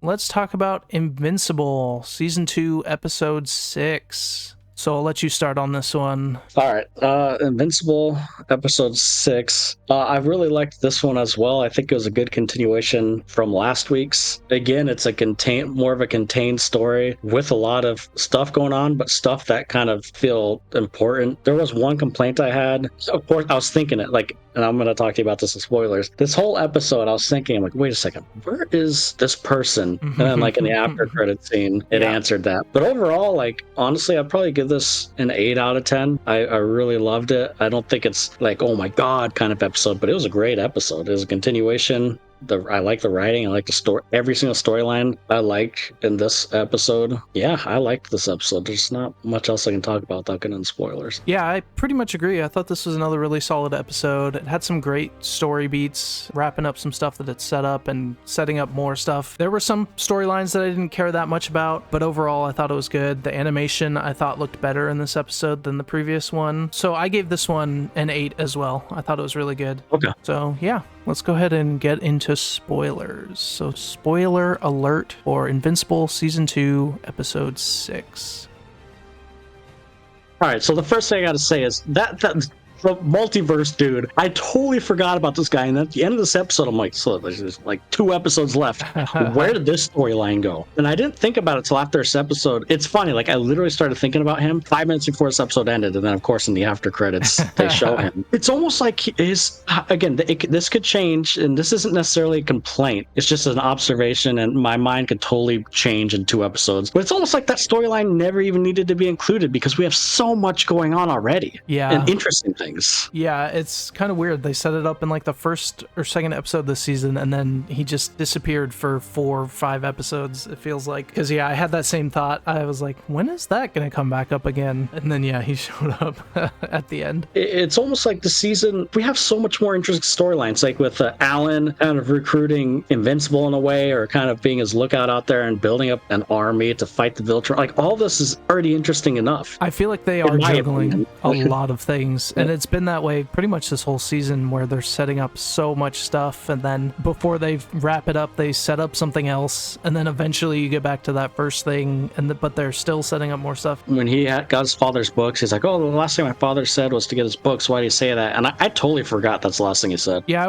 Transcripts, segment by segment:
let's talk about Invincible, Season 2, Episode 6. So I'll let you start on this one. All right. Invincible, episode 6. I really liked this one as well. I think it was a good continuation from last week's. Again, it's more of a contained story with a lot of stuff going on, but stuff that kind of feel important. There was one complaint I had. Of course, I was thinking it, like, and I'm going to talk to you about this in spoilers. This whole episode, I was thinking, I'm like, wait a second, where is this person? And then, like, in the after credit scene, it answered that. But overall, like, honestly, I'd probably give this an 8 out of 10. I really loved it. I don't think it's like, oh my God kind of episode, but it was a great episode. It was a continuation. I like the writing. I like the story. Every single storyline I liked in this episode. Yeah, I liked this episode. There's not much else I can talk about without getting into spoilers. Yeah, I pretty much agree. I thought this was another really solid episode. It had some great story beats, wrapping up some stuff that it set up and setting up more stuff. There were some storylines that I didn't care that much about, but overall I thought it was good. The animation I thought looked better in this episode than the previous one. So I gave this one an 8 as well. I thought it was really good. Okay. So yeah, let's go ahead and get into spoilers. So spoiler alert for Invincible Season 2, Episode 6. All right, so the first thing I got to say is that the Multiverse dude, I totally forgot about this guy. And at the end of this episode, I'm like, so there's like 2 episodes left. Where did this storyline go? And I didn't think about it till after this episode. It's funny, like I literally started thinking about him 5 minutes before this episode ended. And then, of course, in the after credits, they show him. It's almost like this could change. And this isn't necessarily a complaint. It's just an observation. And my mind could totally change in 2 episodes. But it's almost like that storyline never even needed to be included because we have so much going on already. Yeah. And interesting things. Yeah, it's kind of weird. They set it up in like the first or second episode this season, and then he just disappeared for 4 or 5 episodes, it feels like. Because, yeah, I had that same thought. I was like, when is that going to come back up again? And then, yeah, he showed up at the end. It's almost like the season, we have so much more interesting storylines, like with Alan kind of recruiting Invincible in a way, or kind of being his lookout out there and building up an army to fight the Viltrum. Like, all this is already interesting enough. I feel like they are juggling a lot of things, and it's been that way pretty much this whole season where they're setting up so much stuff, and then before they wrap it up, they set up something else, and then eventually you get back to that first thing, but they're still setting up more stuff. When he got his father's books, he's like, oh, the last thing my father said was to get his books. Why do you say that? And I totally forgot that's the last thing he said. Yeah,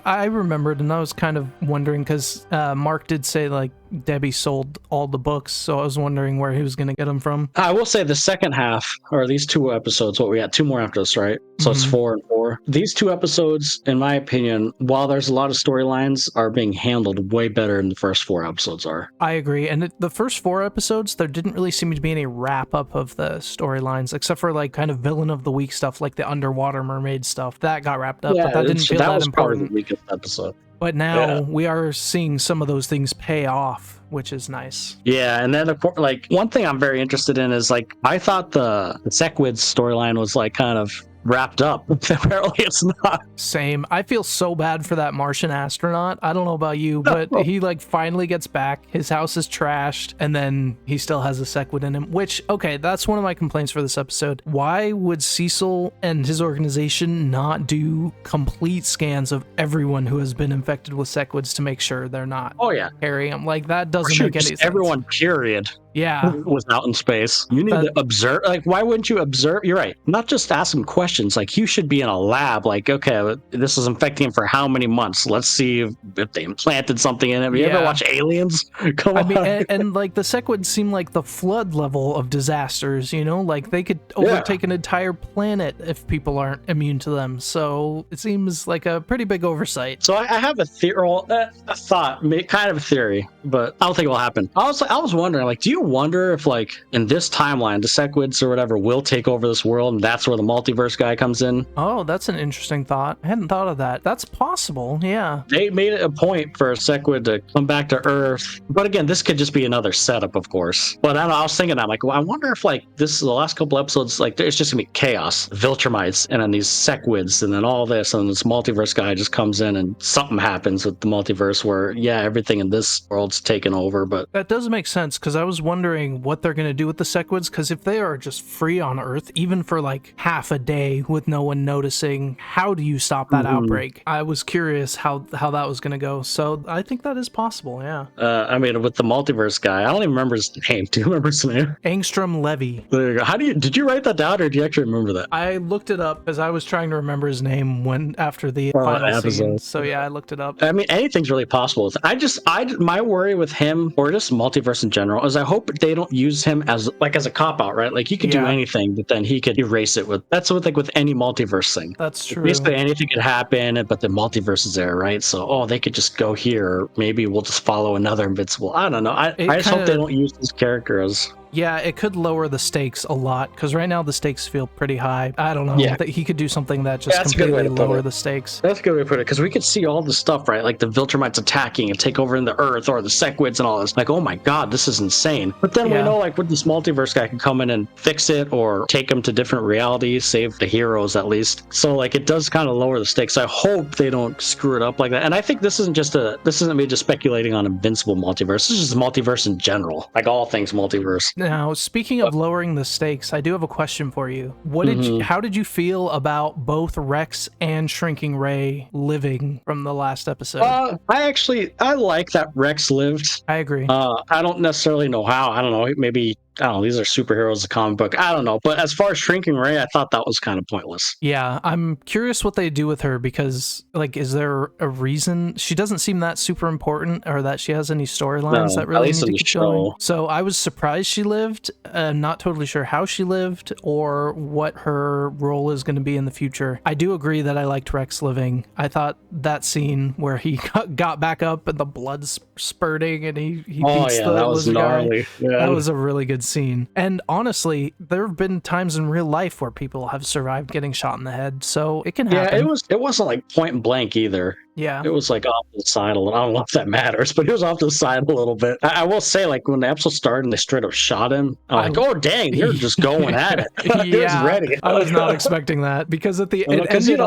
I remembered, and I was kind of wondering because Mark did say like Debbie sold all the books, so I was wondering where he was going to get them from. I will say the second half, or these 2 episodes, what we got 2 more after this, right? So it's 4 and 4. These 2 episodes, in my opinion, while there's a lot of storylines, are being handled way better than the first 4 episodes are. I agree. And the first 4 episodes, there didn't really seem to be any wrap up of the storylines, except for like kind of villain of the week stuff, like the underwater mermaid stuff. That got wrapped up, but that didn't feel that was important. Probably the weakest episode. But now we are seeing some of those things pay off, which is nice. Yeah, and then like one thing I'm very interested in is like I thought the sequids storyline was like kind of wrapped up. Apparently it's not. Same. I feel so bad for that Martian astronaut. I don't know about you, but he like finally gets back. His house is trashed, and then he still has a sequid in him, which, okay, that's one of my complaints for this episode. Why would Cecil and his organization not do complete scans of everyone who has been infected with sequids to make sure they're not carrying them? Like, that doesn't make any sense. Everyone, period. Yeah. Was out in space. You need to observe. Like, why wouldn't you observe? You're right. Not just ask them questions. Like, you should be in a lab. Like, okay, this is infecting him for how many months? Let's see if they implanted something in it. Have you ever watched Aliens? Come on. And like the sequids seem like the flood level of disasters, you know? Like, they could overtake an entire planet if people aren't immune to them. So it seems like a pretty big oversight. So I have a theory, a thought, kind of a theory, but I don't think it will happen. I was wondering, like, do you wonder if, like, in this timeline, the sequids or whatever will take over this world, and that's where the multiverse guy comes in? Oh, that's an interesting thought. I hadn't thought of that. That's possible, yeah. They made it a point for a sequid to come back to Earth. But again, this could just be another setup, of course. But I don't know, I was thinking that, like, well, I wonder if, like, this is the last couple episodes, like, it's just gonna be chaos. Viltrumites, and then these sequids, and then all this, and this multiverse guy just comes in, and something happens with the multiverse where, yeah, everything in this world's taken over, but... That does make sense, because I was wondering wondering what they're going to do with the sequids, because if they are just free on Earth, even for like half a day with no one noticing, how do you stop that outbreak? I was curious how that was going to go. So I think that is possible, yeah. I mean, with the multiverse guy, I don't even remember his name. Do you remember his name? Angstrom Levy. There you go. Did you write that down, or do you actually remember that? I looked it up because I was trying to remember his name after the final episode. scene. So yeah, I looked it up. I mean, anything's really possible. My worry with him, or just multiverse in general, is I hope they don't use him as a cop out, right? Like he could do anything, but then he could erase it that's with any multiverse thing. That's true. Basically anything could happen, but the multiverse is there, right? So they could just go here. Maybe we'll just follow another Invincible. I don't know. I just hope they don't use this character as. Yeah, it could lower the stakes a lot, because right now the stakes feel pretty high. I don't know. That he could do something that just completely lower the stakes. That's a good way to put it, because we could see all the stuff, right? Like the Viltrumites attacking and take over in the Earth, or the sequids and all this. Like, oh my god, this is insane. But then we know, like, with this multiverse guy can come in and fix it, or take them to different realities, save the heroes at least. So, like, it does kind of lower the stakes. I hope they don't screw it up like that. And I think this isn't me just speculating on Invincible multiverse. This is just multiverse in general. Like all things multiverse. Now, speaking of lowering the stakes, I do have a question for you. How did you feel about both Rex and Shrinking Ray living from the last episode? I like that Rex lived. I agree. I don't necessarily know how. I don't know. Maybe I don't know, these are superheroes, a comic book. I don't know. But as far as Shrinking Ray, I thought that was kind of pointless. Yeah, I'm curious what they do with her because, like, is there a reason? She doesn't seem that super important or that she has any storylines that really need to keep going. So I was surprised she lived. Not totally sure how she lived or what her role is going to be in the future. I do agree that I liked Rex living. I thought that scene where he got back up and the blood's spurting and he beats the that was gnarly. Guy. Yeah. That was a really good scene. And honestly, there have been times in real life where people have survived getting shot in the head, so it can happen. Yeah, it wasn't like point blank either. Yeah. It was like off to the side a little. I don't know if that matters, but it was off to the side a little bit. I will say, like, when the episode started and they straight up shot him, I'm like, oh, dang, you're just going at it. Yeah, ready. I was not expecting that because when it ended,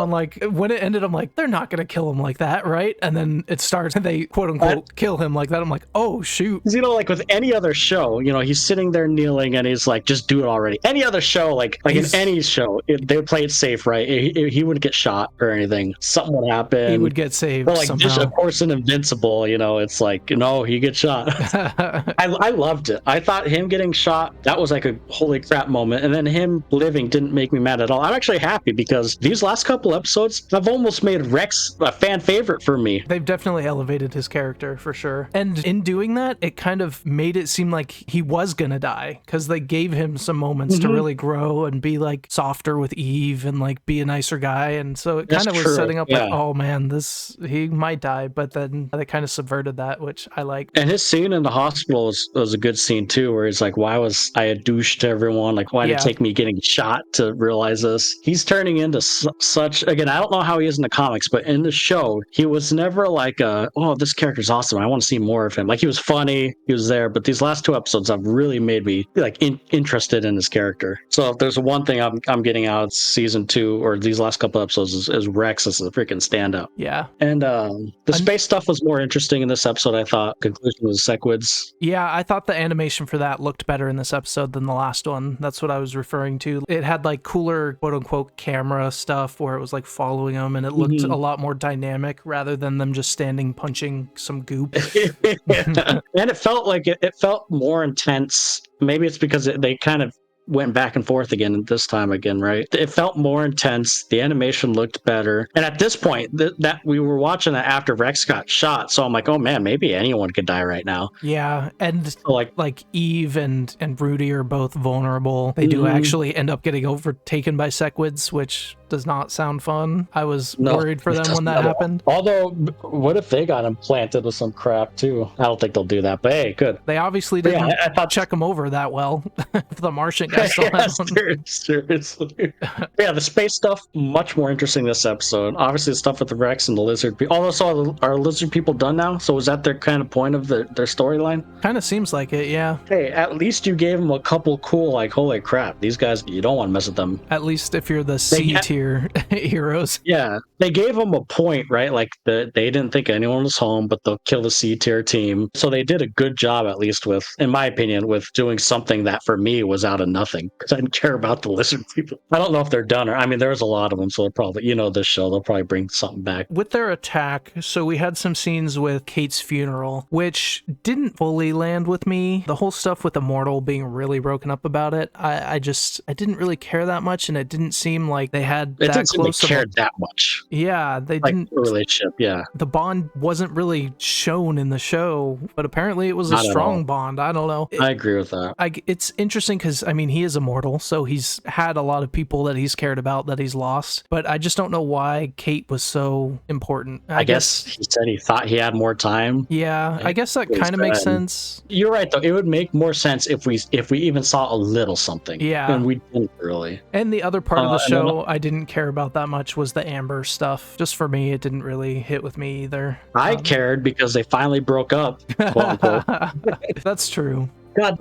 I'm like, they're not going to kill him like that, right? And then it starts and they quote unquote kill him like that. I'm like, oh, shoot. You know, like with any other show, you know, he's sitting there kneeling and he's like, just do it already. Any other show, like in any show, they would play it safe, right? He wouldn't get shot or anything. Something would happen. He would get saved. But like somehow. Just, of course, in Invincible, you know, it's like, no, he gets shot. I loved it. I thought him getting shot, that was like a holy crap moment. And then him living didn't make me mad at all. I'm actually happy because these last couple episodes, I've almost made Rex a fan favorite for me. They've definitely elevated his character for sure. And in doing that, it kind of made it seem like he was gonna die because they gave him some moments to really grow and be like softer with Eve and like be a nicer guy. And so it kind of was setting up like, oh man, he might die, but then they kind of subverted that, which I like. And his scene in the hospital was a good scene too, where he's like, why was I a douche to everyone? Like, why did it take me getting shot to realize this? He's turning into such, again, I don't know how he is in the comics, but in the show, he was never like, oh, this character's awesome, I want to see more of him. Like, he was funny, he was there, but these last two episodes have really made me like interested in his character. So if there's one thing I'm getting out of season 2 or these last couple episodes is Rex is a freaking standout. Yeah. And the space stuff was more interesting in this episode, I thought. Conclusion was sequids. Yeah, I thought the animation for that looked better in this episode than the last one. That's what I was referring to. It had like cooler quote-unquote camera stuff where it was like following them and it looked a lot more dynamic rather than them just standing punching some goop. And it felt like it felt more intense. Maybe it's because they kind of went back and forth again this time again, right? It felt more intense. The animation looked better. And at this point, that we were watching that after Rex got shot. So I'm like, oh man, maybe anyone could die right now. Yeah. And so like Eve and Rudy are both vulnerable. They do actually end up getting overtaken by sequids, which does not sound fun. I was worried for them when that happened. Although, what if they got implanted with some crap too? I don't think they'll do that, but hey, good. They obviously didn't check them over that well. The Martian guy still has one. Seriously. Yeah, the space stuff, much more interesting this episode. Obviously, the stuff with the Rex and the lizard people. Although, are lizard people done now? So was that their kind of point of their storyline? Kind of seems like it, yeah. Hey, at least you gave them a couple cool, like, holy crap, these guys, you don't want to mess with them. At least if you're the C tier tier heroes. Yeah, they gave them a point, right? Like they didn't think anyone was home, but they'll kill the C tier team. So they did a good job, at least with, in my opinion, with doing something that for me was out of nothing because I didn't care about the lizard people. I don't know if they're done or, I mean, there's a lot of them, so they'll probably, this show, they'll probably bring something back. With their attack, so we had some scenes with Kate's funeral, which didn't fully land with me. The whole stuff with Immortal being really broken up about it, I didn't really care that much, and it didn't seem like they had It that didn't seem close they cared that much. Yeah, they like didn't. The relationship, yeah. The bond wasn't really shown in the show, but apparently it was Not a at strong all. bond. I don't know. I agree with that. It's interesting because, I mean, he is immortal, so he's had a lot of people that he's cared about that he's lost, but I just don't know why Kate was so important. I guess he said he thought he had more time. Yeah, I guess that kind of makes sense. You're right, though. It would make more sense if we even saw a little something. Yeah. And we didn't really. And the other part of the show I didn't care about that much was the Amber stuff. Just for me, it didn't really hit with me either. I cared because they finally broke up, quote unquote. That's true. God,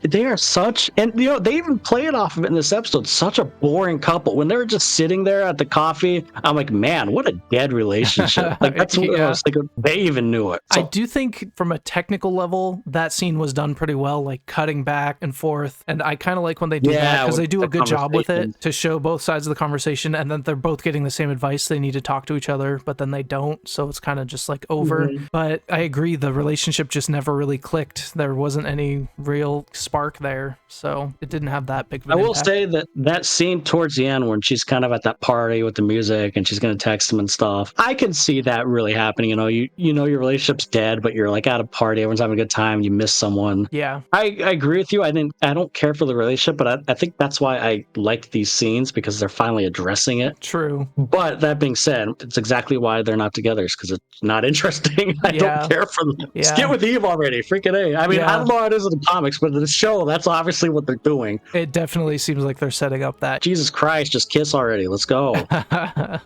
they are such, and they even play it off of it in this episode, such a boring couple. When they were just sitting there at the coffee, I'm like, man, what a dead relationship. Like, that's what I was thinking. They even knew it. So, I do think from a technical level, that scene was done pretty well, like cutting back and forth. And I kind of like when they do that because they do a good job with it to show both sides of the conversation, and then they're both getting the same advice. They need to talk to each other, but then they don't. So it's kind of just like over. But I agree, the relationship just never really clicked. There wasn't any real spark there, so it didn't have that big of an I will impact. say that scene towards the end when she's kind of at that party with the music and she's going to text him and stuff, I can see that really happening. You know your relationship's dead, but you're like at a party, everyone's having a good time, you miss someone. Yeah, I agree with you. I don't care for the relationship, but I think that's why I like these scenes, because they're finally addressing it. True. But that being said, it's exactly why they're not together, is because it's not interesting. I don't care for them. Yeah. Just get with Eve already. Freaking A. I mean, I don't know how it is in the comics, but in the show, that's obviously what they're doing. It definitely seems like they're setting up that. Jesus Christ, just kiss already. Let's go.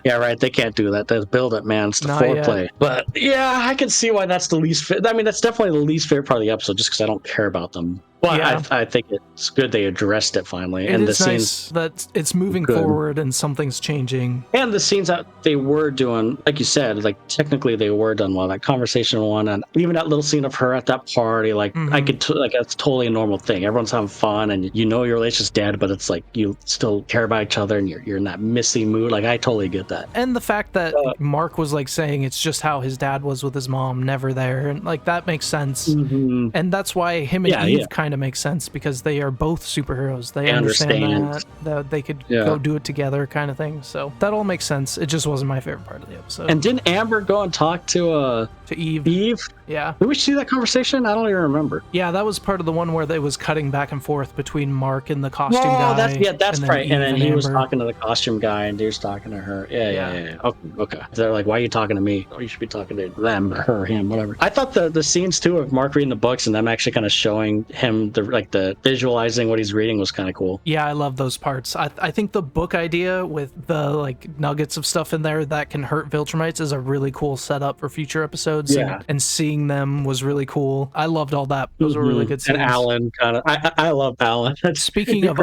Yeah, right. They can't do that. They build it, man. It's the foreplay. But yeah, I can see why that's the least I mean, that's definitely the least favorite part of the episode, just because I don't care about them. But I think it's good they addressed it finally. It is nice that it's moving forward and something's changing. And the scenes that they were doing, like you said, like technically they were done well. That conversation one, and even that little scene of her at that party, like I could like that's totally a normal thing. Everyone's having fun, and your relationship's dead, but it's like you still care about each other, and you're in that missing mood. Like I totally get that. And the fact that Mark was like saying it's just how his dad was with his mom, never there, and like that makes sense. And that's why him and Eve kind of makes sense, because they are both superheroes. They understand that they could go do it together, kind of thing. So that all makes sense. It just wasn't my favorite part of the episode. And didn't Amber go and talk to Eve? Yeah. Did we see that conversation? I don't even remember. Yeah, that was part of the one where it was cutting back and forth between Mark and the costume guy. That's right. And then he was talking to the costume guy, and he was talking to her. Yeah. Okay. They're like, why are you talking to me? Oh, you should be talking to them, or her, him, whatever. I thought the scenes too of Mark reading the books and them actually kind of showing him the visualizing what he's reading was kind of cool. Yeah, I love those parts. I think the book idea with the like nuggets of stuff in there that can hurt Viltrumites is a really cool setup for future episodes. Yeah. And seeing them was really cool. I loved all that. Those were really good scenes. And Alan I love Alan. Speaking of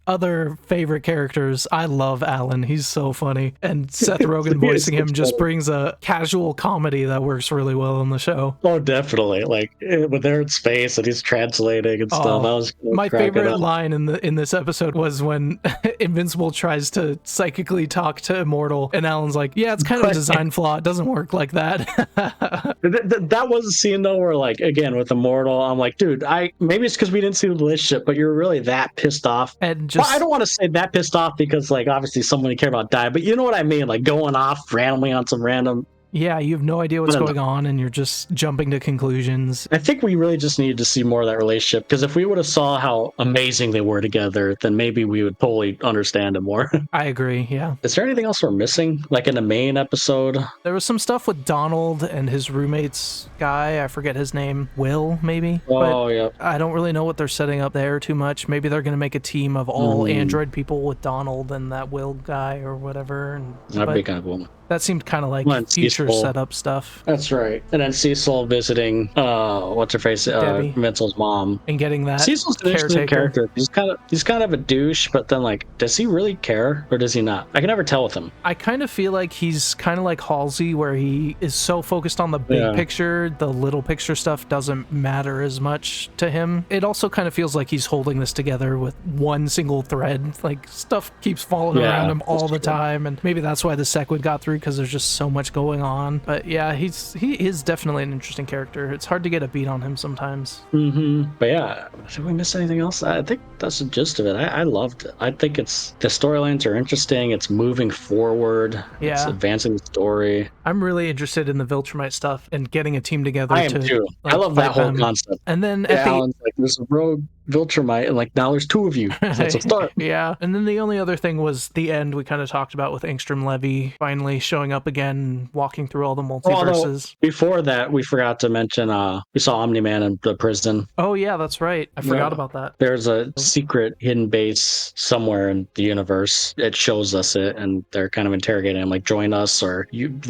other favorite characters, I love Alan. He's so funny. And Seth Rogen voicing him just brings a casual comedy that works really well in the show. Oh, definitely. Like when they're in space and he's translating and stuff. I was my favorite line in this episode was when Invincible tries to psychically talk to Immortal, and Alan's like, yeah, it's kind of a design flaw. It doesn't work like that. That was a scene though where, like, again with Immortal, I'm like, dude, maybe it's because we didn't see the relationship, but you're really that pissed off. And I don't want to say that pissed off because, like, obviously someone you care about died, but you know what I mean? Like, going off randomly on some random... Yeah, you have no idea what's going on, and you're just jumping to conclusions. I think we really just needed to see more of that relationship, because if we would have saw how amazing they were together, then maybe we would totally understand it more. I agree, yeah. Is there anything else we're missing, like in the main episode? There was some stuff with Donald and his roommate's guy. I forget his name. Will, maybe? Oh, yeah. I don't really know what they're setting up there too much. Maybe they're going to make a team of all android people with Donald and that Will guy or whatever. That'd be kind of cool. That seemed kind of like Well, and future Cecil. setup stuff. That's right. And then Cecil visiting what's her face? Debbie. Vincent's mom. And getting that Cecil's an interesting caretaker. character. He's kind of a douche, but then like, does he really care or does he not? I can never tell with him. I kind of feel like he's kind of like Halsey, where he is so focused on the big picture, the little picture stuff doesn't matter as much to him. It also kind of feels like he's holding this together with one single thread. Like, stuff keeps falling around him all the time, and maybe that's why the sequid got through, because there's just so much going on. But yeah, he is definitely an interesting character. It's hard to get a beat on him sometimes. But yeah, did we miss anything else? I think that's the gist of it. I loved it. I think it's the storylines are interesting. It's moving forward. Yeah, it's advancing the story. I'm really interested in the Viltrumite stuff and getting a team together. I am too. Like, I love that whole concept. And then Alan's like, there's a rogue Viltrumite, and like now there's two of you. That's a start. Yeah. And then the only other thing was the end we kind of talked about with Angstrom Levy finally showing up again, walking through all the multiverses. Before that, we forgot to mention we saw Omni-Man in the prison. Oh yeah, that's right. I forgot about that. There's a secret hidden base somewhere in the universe. It shows us it, and they're kind of interrogating him, like, join us, or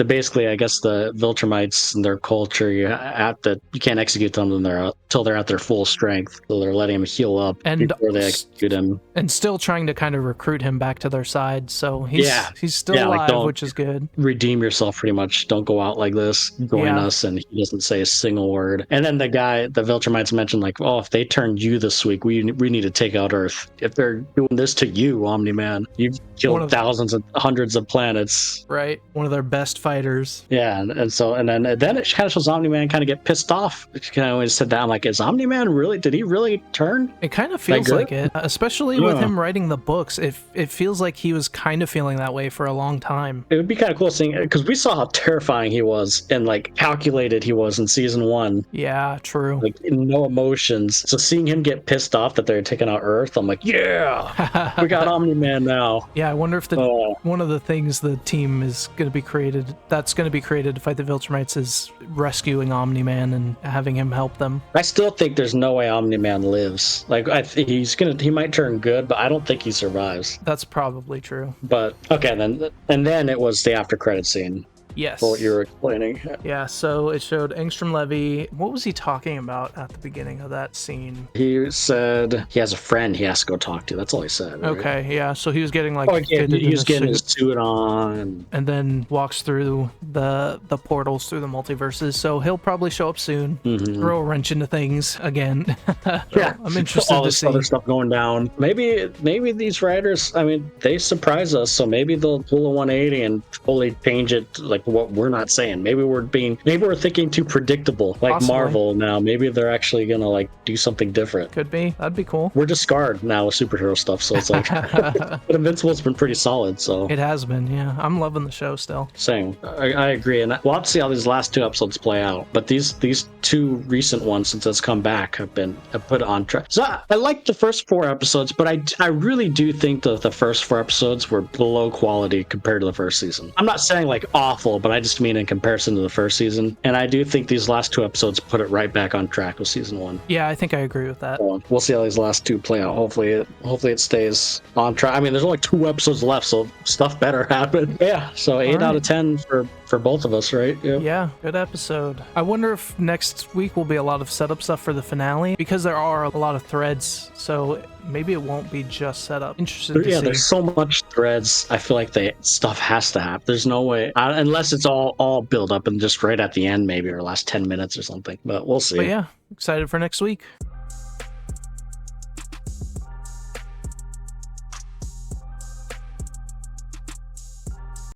basically, I guess the Viltrumites and their culture, you can't execute them until they're at their full strength. So they're letting him heal up before they execute him. And still trying to kind of recruit him back to their side. So he's still alive, like, which is good. Redeem yourself, pretty much. Don't go out like this. Join us. And he doesn't say a single word. And then the Viltrumites mentioned, like, oh, if they turned you this week, we need to take out Earth. If they're doing this to you, Omni-Man, you've killed thousands and hundreds of planets. Right. One of their best fighters. Yeah. And then it kind of shows Omni-Man kind of get pissed off. I always said that. I'm like, is Omni-Man did he really turn? It kind of feels like it, especially with him writing the books. It feels like he was kind of feeling that way for a long time. It would be kind of cool seeing, because we saw how terrifying he was and like calculated he was in season 1. Yeah, true. Like, no emotions. So seeing him get pissed off that they're taking out Earth, I'm like, yeah, we got Omni-Man now. Yeah, I wonder if one of the things the team is going to be created to fight the Viltrumites is rescuing Omni-Man and having him help them. I still think there's no way Omni-Man lives. Like, he might turn good, but I don't think he survives. That's probably true. But okay, then it was the after credit scene. Yes. For what you were explaining. Yeah, so it showed Angstrom Levy. What was he talking about at the beginning of that scene? He said he has a friend he has to go talk to. That's all he said. Right? Okay, yeah. So he was getting like he was getting his suit on. And then walks through the portals through the multiverses. So he'll probably show up soon. Throw a wrench into things again. Yeah. I'm interested all to this see other stuff going down. Maybe these writers, I mean, they surprise us, so maybe they'll pull a 180 and fully change it, like what we're not saying. Maybe we're thinking too predictable, like possibly. Marvel now. Maybe they're actually gonna like do something different. Could be. That'd be cool. We're just scarred now with superhero stuff, so it's like but Invincible's been pretty solid, so it has been. Yeah, I'm loving the show still. Same. I agree, and we'll have to see how these last 2 episodes play out, but these 2 recent ones since it's come back have put on track. So I liked the first 4 episodes, but I really do think that the first 4 episodes were below quality compared to the first season. I'm not saying like awful, but I just mean in comparison to the first season. And I do think these last 2 episodes put it right back on track with season 1. Yeah, I think I agree with that. So we'll see how these last 2 play out. Hopefully it stays on track. I mean, there's only 2 episodes left, so stuff better happen. Yeah, so 8 out of 10 for both of us, right? Yep. Yeah, good episode. I wonder if next week will be a lot of setup stuff for the finale, because there are a lot of threads, so maybe it won't be just setup. Interested to see. Yeah, there's so much threads. I feel like stuff has to happen. There's no way, unless it's all build up and just right at the end, maybe, or last 10 minutes or something. But we'll see. But yeah, excited for next week.